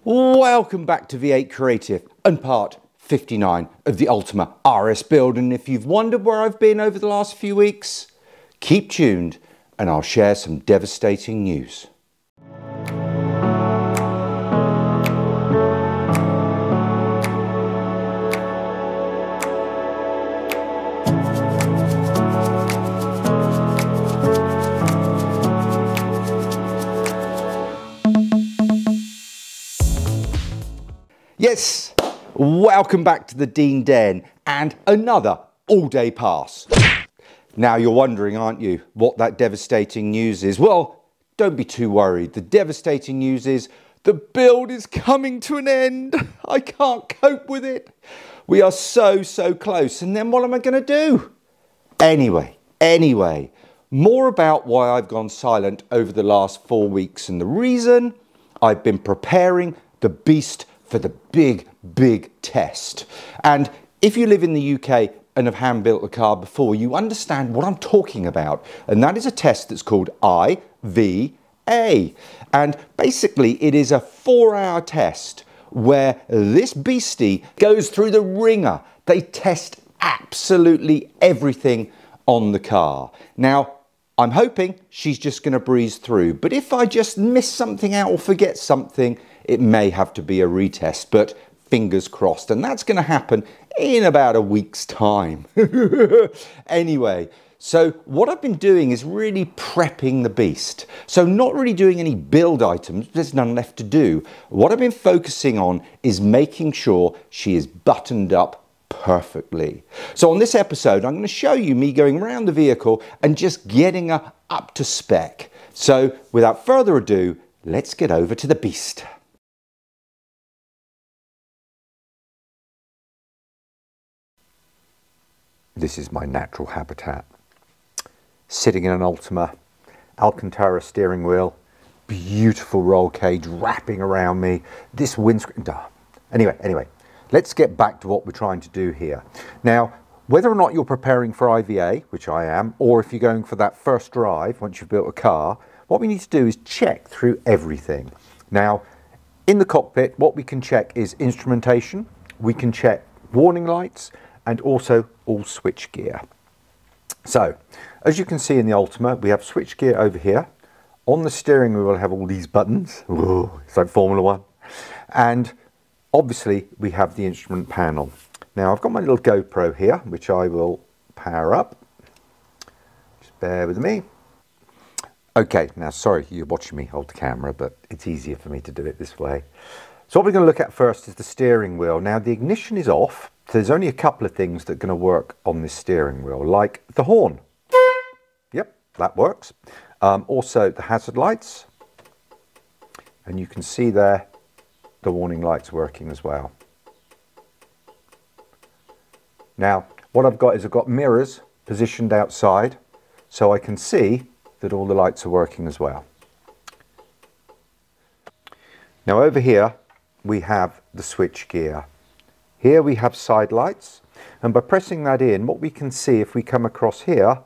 Welcome back to V8 Creative and part 59 of the Ultima RS build. And if you've wondered where I've been over the last few weeks, keep tuned and I'll share some devastating news. Yes, welcome back to the Dean Den and another all-day pass. Now you're wondering, aren't you, what that devastating news is? Well, don't be too worried. The devastating news is the build is coming to an end. I can't cope with it. We are so close. And then what am I going to do? Anyway, more about why I've gone silent over the last 4 weeks and the reason. I've been preparing the beast for the big test. And if you live in the UK and have hand built a car before, you understand what I'm talking about. And that is a test that's called IVA. And basically it is a 4-hour test where this beastie goes through the ringer. They test absolutely everything on the car. Now, I'm hoping she's just going to breeze through, but if I just miss something out or forget something, it may have to be a retest, but fingers crossed. And that's going to happen in about a week's time. Anyway, so what I've been doing is really prepping the beast. So not really doing any build items, there's none left to do. What I've been focusing on is making sure she is buttoned up perfectly. So on this episode, I'm going to show you me going around the vehicle and just getting her up to spec. So without further ado, let's get over to the beast. This is my natural habitat. Sitting in an Ultima, Alcantara steering wheel, beautiful roll cage wrapping around me, this windscreen. Anyway, let's get back to what we're trying to do here. Now, whether or not you're preparing for IVA, which I am, or if you're going for that first drive once you've built a car, what we need to do is check through everything. Now, in the cockpit, what we can check is instrumentation, we can check warning lights, and also all switch gear. So, as you can see in the Ultima, we have switch gear over here. On the steering wheel, we'll have all these buttons. Ooh, it's like Formula One. And obviously, we have the instrument panel. Now, I've got my little GoPro here, which I will power up. Just bear with me. Okay, now, sorry, you're watching me hold the camera, but it's easier for me to do it this way. So what we're going to look at first is the steering wheel. Now, the ignition is off. So there's only a couple of things that are going to work on this steering wheel, like the horn. Yep, that works. Also the hazard lights. And you can see there the warning lights working as well. Now, what I've got is I've got mirrors positioned outside so I can see that all the lights are working as well. Now over here we have the switch gear. Here we have side lights, and by pressing that in, what we can see if we come across here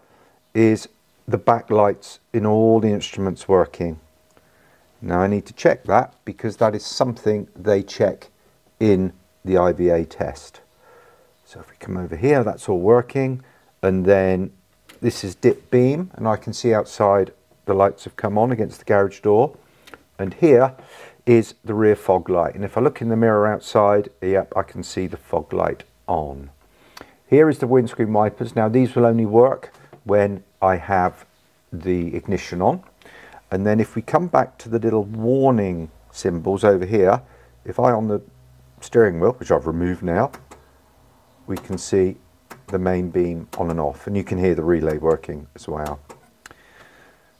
is the back lights in all the instruments working. Now I need to check that because that is something they check in the IVA test. So if we come over here, that's all working, and then this is dip beam, and I can see outside the lights have come on against the garage door, and here is the rear fog light, and if I look in the mirror outside, yep, I can see the fog light on. Here is the windscreen wipers. Now these will only work when I have the ignition on, and then if we come back to the little warning symbols over here, if I on the steering wheel, which I've removed now, we can see the main beam on and off, and you can hear the relay working as well.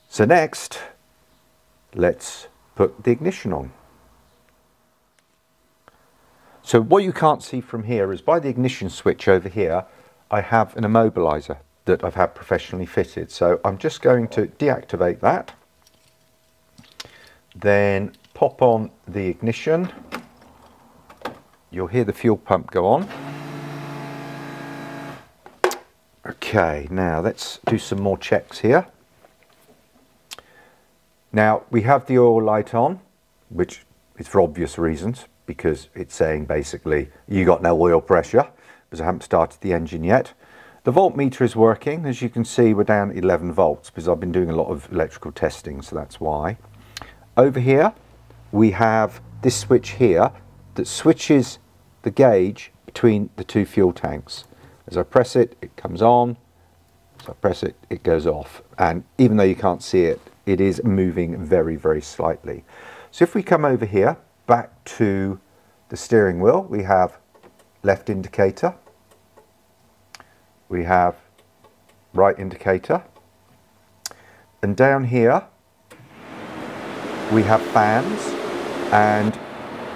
So next, let's put the ignition on. So what you can't see from here is by the ignition switch over here, I have an immobilizer that I've had professionally fitted. So I'm just going to deactivate that, then pop on the ignition. You'll hear the fuel pump go on. Okay, now let's do some more checks here. Now we have the oil light on, which It's for obvious reasons, because it's saying basically you got no oil pressure, because I haven't started the engine yet. The voltmeter is working. As you can see, we're down 11 volts because I've been doing a lot of electrical testing, so that's why. Over here, we have this switch here that switches the gauge between the two fuel tanks. As I press it, it comes on. As I press it, it goes off. And even though you can't see it, it is moving very, very slightly. So if we come over here, back to the steering wheel, we have left indicator. We have right indicator, and down here we have fans, and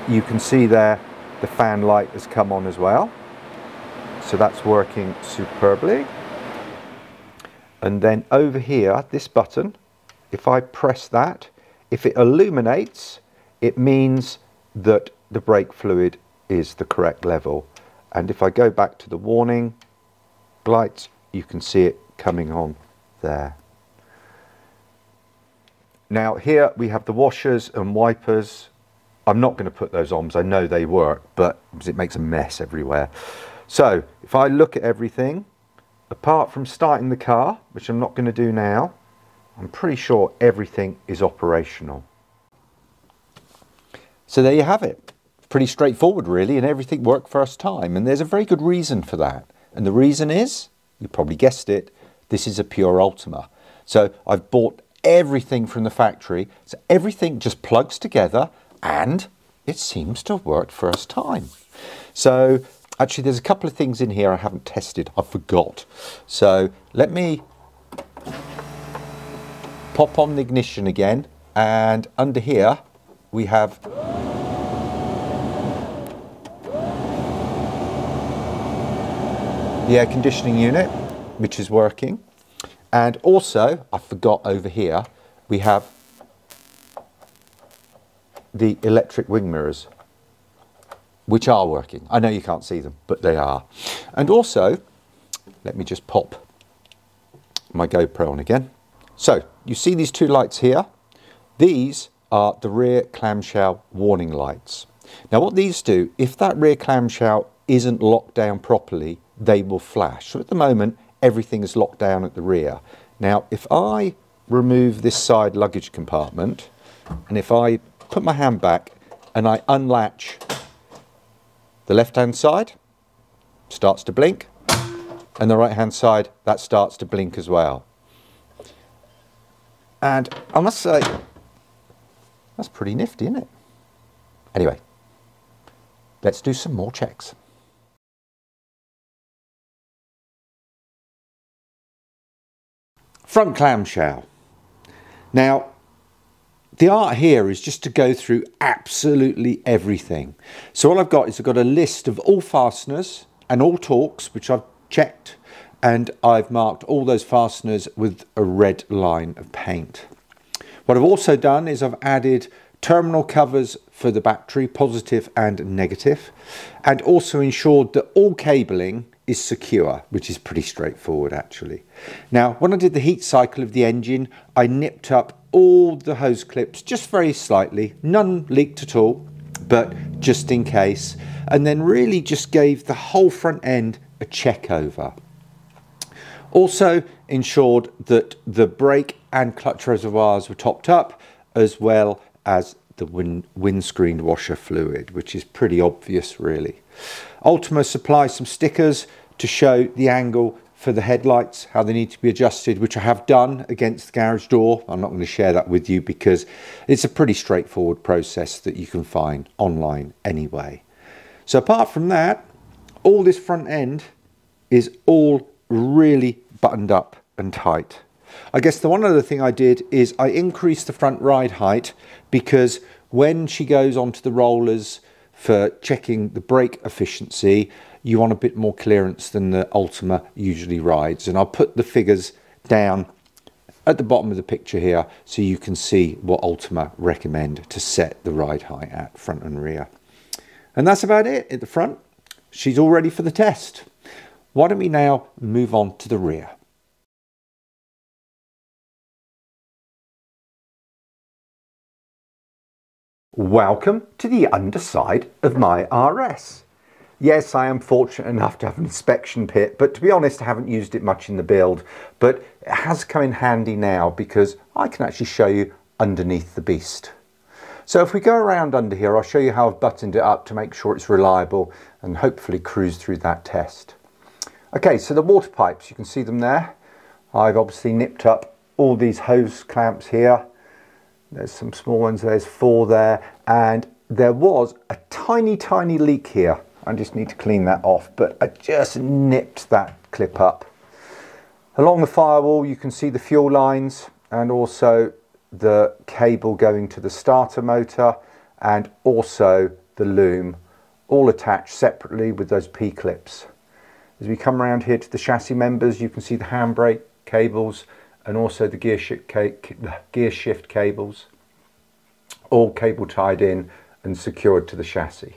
you can see there the fan light has come on as well, so that's working superbly. And then over here, this button, if I press that, if it illuminates, it means that the brake fluid is the correct level. And if I go back to the warning lights, you can see it coming on there. Now here we have the washers and wipers. I'm not going to put those on because I know they work, but it makes a mess everywhere. So if I look at everything, apart from starting the car, which I'm not going to do now, I'm pretty sure everything is operational. So there you have it. Pretty straightforward really, and everything worked first time, and there's a very good reason for that. And the reason is, you probably guessed it, this is a pure Ultima. So I've bought everything from the factory, so everything just plugs together and it seems to have worked first time. So actually there's a couple of things in here I haven't tested, I forgot. So let me pop on the ignition again, and under here we have the air conditioning unit, which is working. And also, I forgot over here, we have the electric wing mirrors, which are working. I know you can't see them, but they are. And also, let me just pop my GoPro on again. So, you see these two lights here? These are the rear clamshell warning lights. Now what these do, if that rear clamshell isn't locked down properly, they will flash. So at the moment, everything is locked down at the rear. Now, if I remove this side luggage compartment, and if I put my hand back and I unlatch the left-hand side, starts to blink, and the right-hand side, that starts to blink as well. And I must say, that's pretty nifty, isn't it? Anyway, let's do some more checks. Front clamshell. Now, the art here is just to go through absolutely everything. So all I've got is I've got a list of all fasteners and all torques, which I've checked, and I've marked all those fasteners with a red line of paint. What I've also done is I've added terminal covers for the battery, positive and negative, and also ensured that all cabling is secure, which is pretty straightforward actually. Now, when I did the heat cycle of the engine, I nipped up all the hose clips just very slightly, none leaked at all, but just in case, and then really just gave the whole front end a check over. Also ensured that the brake and clutch reservoirs were topped up, as well as the windscreen washer fluid, which is pretty obvious really. Ultima supplies some stickers to show the angle for the headlights, how they need to be adjusted, which I have done against the garage door. I'm not going to share that with you because it's a pretty straightforward process that you can find online anyway. So apart from that, all this front end is all really buttoned up and tight. I guess the one other thing I did is I increased the front ride height, because when she goes onto the rollers for checking the brake efficiency, you want a bit more clearance than the Ultima usually rides. And I'll put the figures down at the bottom of the picture here so you can see what Ultima recommend to set the ride height at, front and rear. And that's about it at the front. She's all ready for the test. Why don't we now move on to the rear? Welcome to the underside of my RS. Yes, I am fortunate enough to have an inspection pit, but to be honest, I haven't used it much in the build, but it has come in handy now because I can actually show you underneath the beast. So if we go around under here, I'll show you how I've buttoned it up to make sure it's reliable and hopefully cruise through that test. Okay, so the water pipes, you can see them there. I've obviously nipped up all these hose clamps here. There's some small ones, there's 4 there, and there was a tiny leak here. I just need to clean that off, but I just nipped that clip up. Along the firewall you can see the fuel lines and also the cable going to the starter motor and also the loom, all attached separately with those P-clips. As we come around here to the chassis members, you can see the handbrake cables and also the gear shift cables, all cable tied in and secured to the chassis.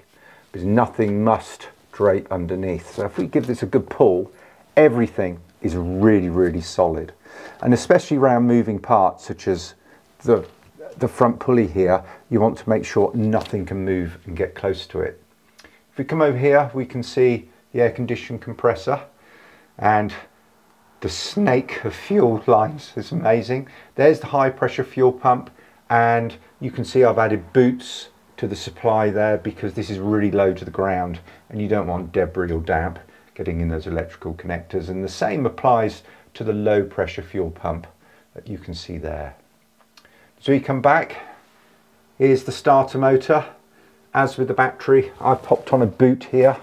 There's nothing must drape underneath. So if we give this a good pull, everything is really solid. And especially around moving parts such as the front pulley here, you want to make sure nothing can move and get close to it. If we come over here, we can see the air conditioning compressor and the snake of fuel lines is amazing. There's the high pressure fuel pump, and you can see I've added boots to the supply there because this is really low to the ground and you don't want debris or damp getting in those electrical connectors. And the same applies to the low pressure fuel pump that you can see there. So you come back, here's the starter motor. As with the battery, I've popped on a boot here,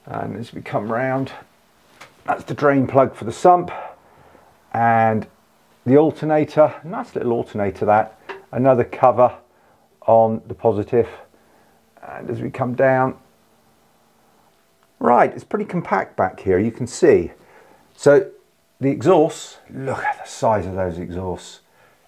and as we come round, that's the drain plug for the sump and the alternator. Nice little alternator that. Another cover on the positive. And as we come down, right, it's pretty compact back here, you can see. So the exhausts, look at the size of those exhausts.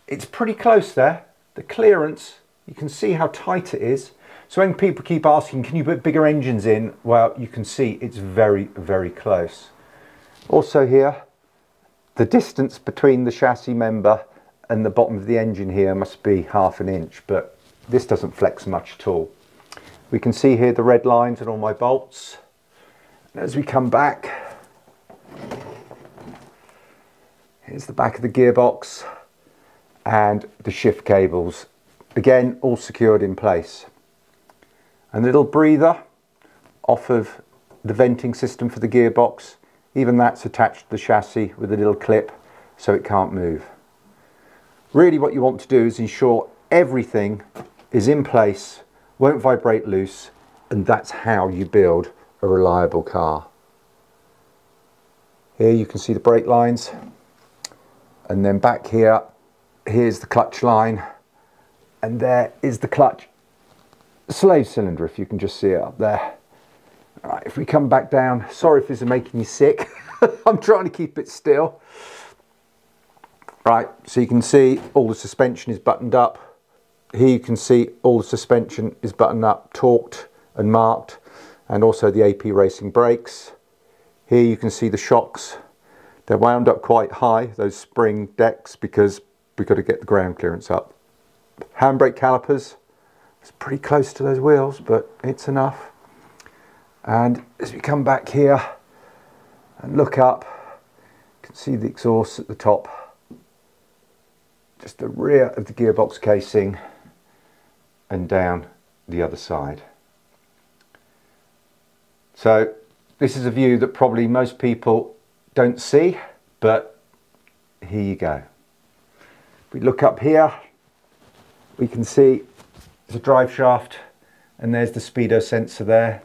It's pretty close there. The clearance, you can see how tight it is. So when people keep asking, can you put bigger engines in? Well, you can see it's very close. Also here, the distance between the chassis member and the bottom of the engine here must be ½ inch, but this doesn't flex much at all. We can see here the red lines on all my bolts. And as we come back, here's the back of the gearbox and the shift cables. Again, all secured in place. And a little breather off of the venting system for the gearbox. Even that's attached to the chassis with a little clip so it can't move. Really what you want to do is ensure everything is in place, won't vibrate loose, and that's how you build a reliable car. Here you can see the brake lines, and then back here, here's the clutch line, and there is the clutch slave cylinder, if you can just see it up there. All right, if we come back down, sorry if this is making you sick. I'm trying to keep it still. Right, so you can see all the suspension is buttoned up. Here you can see all the suspension is buttoned up, torqued and marked, and also the AP Racing brakes. Here you can see the shocks. They're wound up quite high, those spring decks, because we've got to get the ground clearance up. Handbrake calipers, it's pretty close to those wheels, but it's enough. And as we come back here and look up, you can see the exhaust at the top, just the rear of the gearbox casing, and down the other side. So this is a view that probably most people don't see, but here you go. If we look up here, we can see there's a drive shaft and there's the speedo sensor there,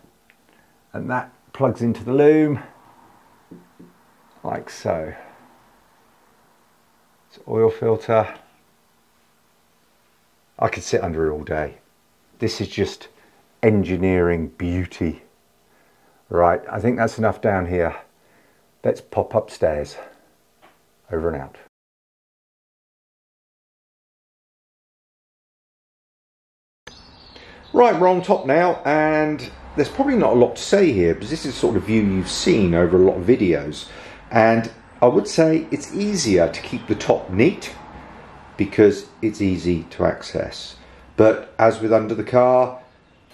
and that plugs into the loom like so. It's oil filter. I could sit under it all day. This is just engineering beauty. Right, I think that's enough down here. Let's pop upstairs. Over and out. Right, we're on top now, and there's probably not a lot to say here because this is the sort of view you've seen over a lot of videos, and I would say it's easier to keep the top neat because it's easy to access. But as with under the car,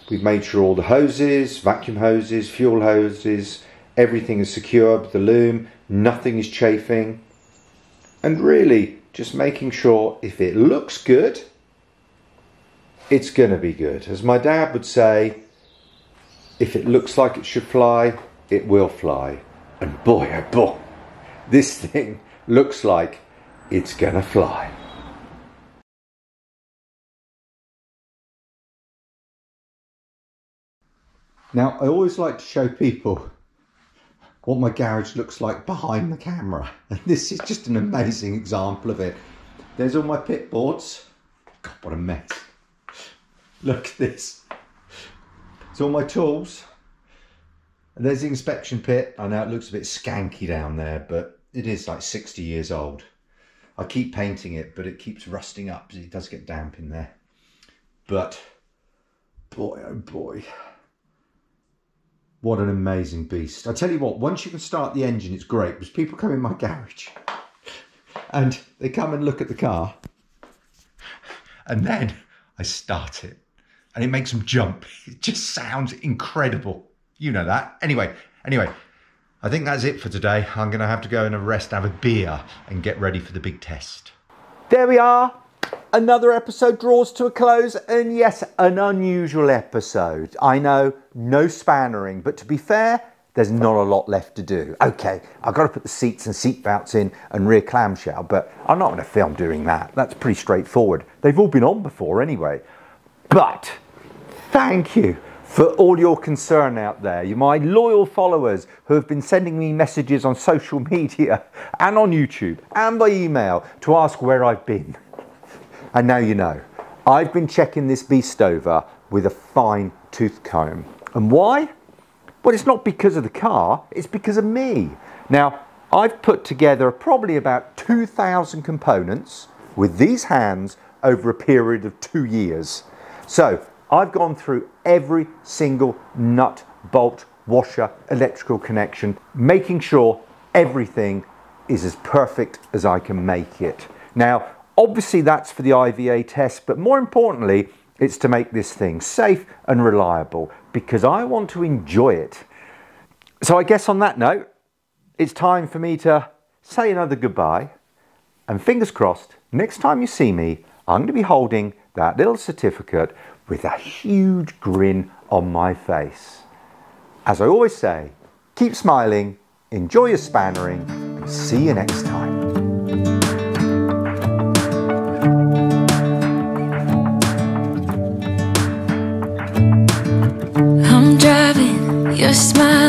we've made sure all the hoses, vacuum hoses, fuel hoses, everything is secure with the loom, nothing is chafing. And really just making sure if it looks good, it's going to be good. As my dad would say, if it looks like it should fly, it will fly. And boy, oh boy, this thing looks like it's going to fly. Now, I always like to show people what my garage looks like behind the camera. And this is just an amazing example of it. There's all my pit boards. God, what a mess. Look at this. It's all my tools. And there's the inspection pit. I know it looks a bit skanky down there, but it is like 60 years old. I keep painting it, but it keeps rusting up because it does get damp in there. But boy, oh boy. What an amazing beast. I tell you what, once you can start the engine, it's great, because people come in my garage and they come and look at the car and then I start it and it makes them jump. It just sounds incredible. You know that. Anyway, I think that's it for today. I'm going to have to go and rest, have a beer and get ready for the big test. There we are. Another episode draws to a close, and yes, an unusual episode. I know, no spannering, but to be fair, there's not a lot left to do. Okay, I've got to put the seats and seat belts in and rear clamshell, but I'm not going to film doing that. That's pretty straightforward. They've all been on before anyway. But thank you for all your concern out there. You're my loyal followers who have been sending me messages on social media and on YouTube and by email to ask where I've been. And now you know, I've been checking this beast over with a fine tooth comb. And why? Well, it's not because of the car, it's because of me. Now, I've put together probably about 2,000 components with these hands over a period of 2 years. So, I've gone through every single nut, bolt, washer, electrical connection, making sure everything is as perfect as I can make it. Now, obviously that's for the IVA test, but more importantly, it's to make this thing safe and reliable because I want to enjoy it. So I guess on that note, it's time for me to say another goodbye. And fingers crossed, next time you see me, I'm going to be holding that little certificate with a huge grin on my face. As I always say, keep smiling, enjoy your spannering, and see you next time. I'm driving, you're smiling.